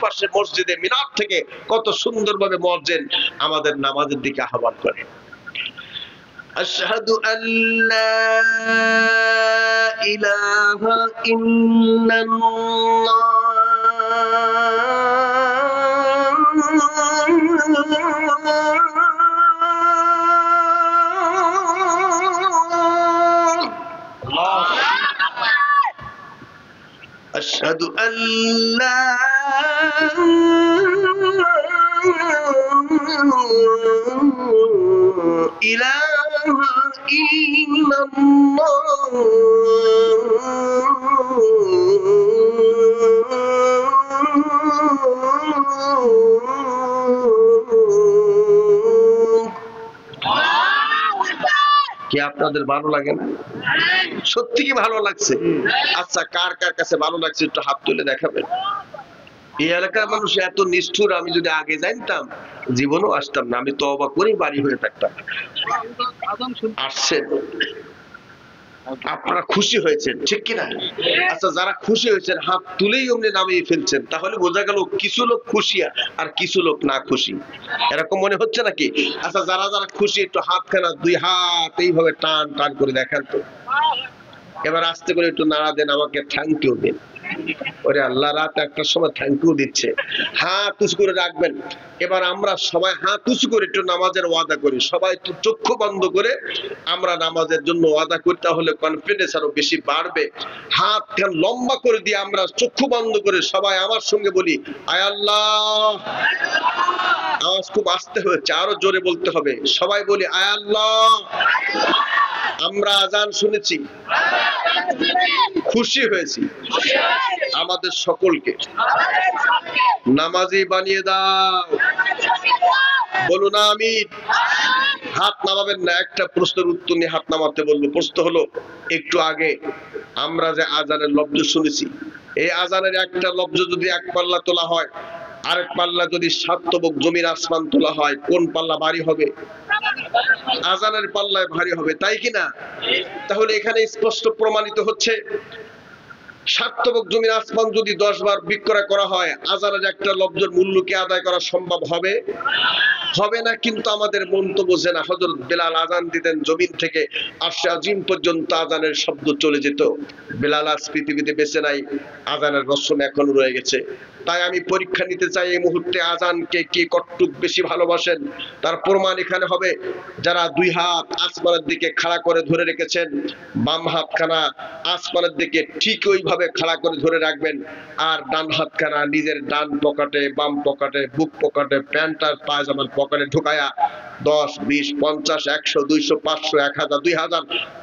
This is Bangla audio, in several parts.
পাশে মসজিদে মিনার থেকে কত সুন্দরভাবে মুয়াজ্জিন আমাদের নামাজের দিকে আহ্বান করে। আশহাদু আল্লা ইলাহা ইল্লাল্লাহ আশহাদু আল্লা ইলাহা ইল্লাল্লাহ কি আপনাদের ভালো লাগে না? সত্যি কি ভালো লাগছে? আচ্ছা, কার কার কাছে ভালো লাগছে একটু হাত তুলে দেখাবেন। এই এলাকার মানুষ এত নিষ্ঠুর, আমি যদি আগে জানতাম জীবনও আসতাম না, আমি তওবা করে বাড়ি হয়ে থাকতাম। আসছেন, আপনারা খুশি হয়েছেন, ঠিক কিনা? আচ্ছা, যারা খুশি হয়েছেন হাত তুলেই অমনি নামিয়ে ফেলছেন, তাহলে বোঝা গেল কিছু লোক খুশি আর কিছু লোক না খুশি, এরকম মনে হচ্ছে নাকি? আচ্ছা, যারা যারা খুশি একটু হাতখানা দুই হাত এইভাবে টান টান করে দেখান তো। এবার আস্তে করে একটু নাড়া দেন, আমাকে থ্যাংক ইউ দিন। ওরে আল্লাহ, রাত একটার সময় থ্যাংক ইউ দিচ্ছে। হাত উঁচু করে রাখবেন। এবার আমরা সবাই হাত উঁচু করে একটু নামাজের ওয়াদা করি, সবাই একটু চক্ষু বন্ধ করে আমরা নামাজের জন্য ওয়াদা করি, তাহলে কনফিডেন্স আরো বেশি বাড়বে। হাত কান লম্বা করে দিয়ে আমরা চক্ষু বন্ধ করে সবাই আমার সঙ্গে বলি, আয় আল্লাহ। আওয়াজ খুব আস্তে হয়েছে, আরো জোরে বলতে হবে। সবাই বলি, আয় আল্লাহ। আমরা আজান শুনেছি, খুশি হয়েছি, আমাদের সকলকে নামাজি বানিয়ে দাও। বলুন আমিন। হাত নামাবেন না, একটা প্রশ্নের উত্তর নিয়ে হাত নামাতে বলবো। প্রশ্ন হলো, একটু আগে আমরা যে আজানের লব্জ শুনেছি, এই আজানের একটা লব্জ যদি এক পাল্লা তোলা হয়, আরেক পাল্লা যদি সাতবক জমির আসমান তোলা হয়, কোন পাল্লা ভারী হবে? আজানের পাল্লায় ভারী হবে, তাই কিনা? তাহলে এখানে স্পষ্ট প্রমাণিত হচ্ছে, সাতবক জমির আসমান যদি 10 বার বিক্রয় করা হয়, আজানের একটা লব্জের মূল্য কি আদায় করা সম্ভব হবে? হবে না। কিন্তু আমাদের মন তো বোঝে না। হযরত বেলাল আজান দিতেন, জমিন থেকে আরশে আজিম পর্যন্ত আজানের শব্দ চলে যেত। বেলাল আজ পৃথিবীতে বেঁচে নাই, আজানের রসম এখনো রয়ে গেছে। তাই আমি পরীক্ষা নিতে চাই এই মুহূর্তে, আজানকে কি কতটুক বেশি ভালোবাসেন তার প্রমাণ এখানে হবে। যারা দুই হাত আসমানের দিকে খাড়া করে ধরে রেখেছেন, বাম হাতখানা আসমানের দিকে ঠিক ওইভাবে খাড়া করে ধরে রাখবেন, আর ডান হাতখানা নিজের ডান পকেটে, বাম পকেটে, বুক পকেটে, প্যান্ট আর পায়জামার পকেটে ঢুকায়া 10, 20, 50, 100, 200, 500, 1000, 2000,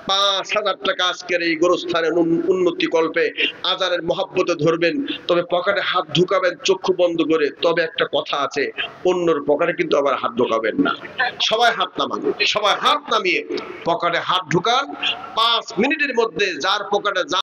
5000 টাকা আজকের এই গোরস্থানের উন্নতি কল্পে আজানের মহব্বতে ধরবেন। তবে পকেটে হাত ঢুকাবেন চক্ষু বন্ধ করে। তবে একটা কথা আছে, অন্যর পকেটে কিন্তু আবার হাত ঢুকাবেন না। সবাই হাত নামান, সবাই হাত নামিয়ে পকেটে হাত ঢুকান। 5 মিনিটের মধ্যে যার পকেটে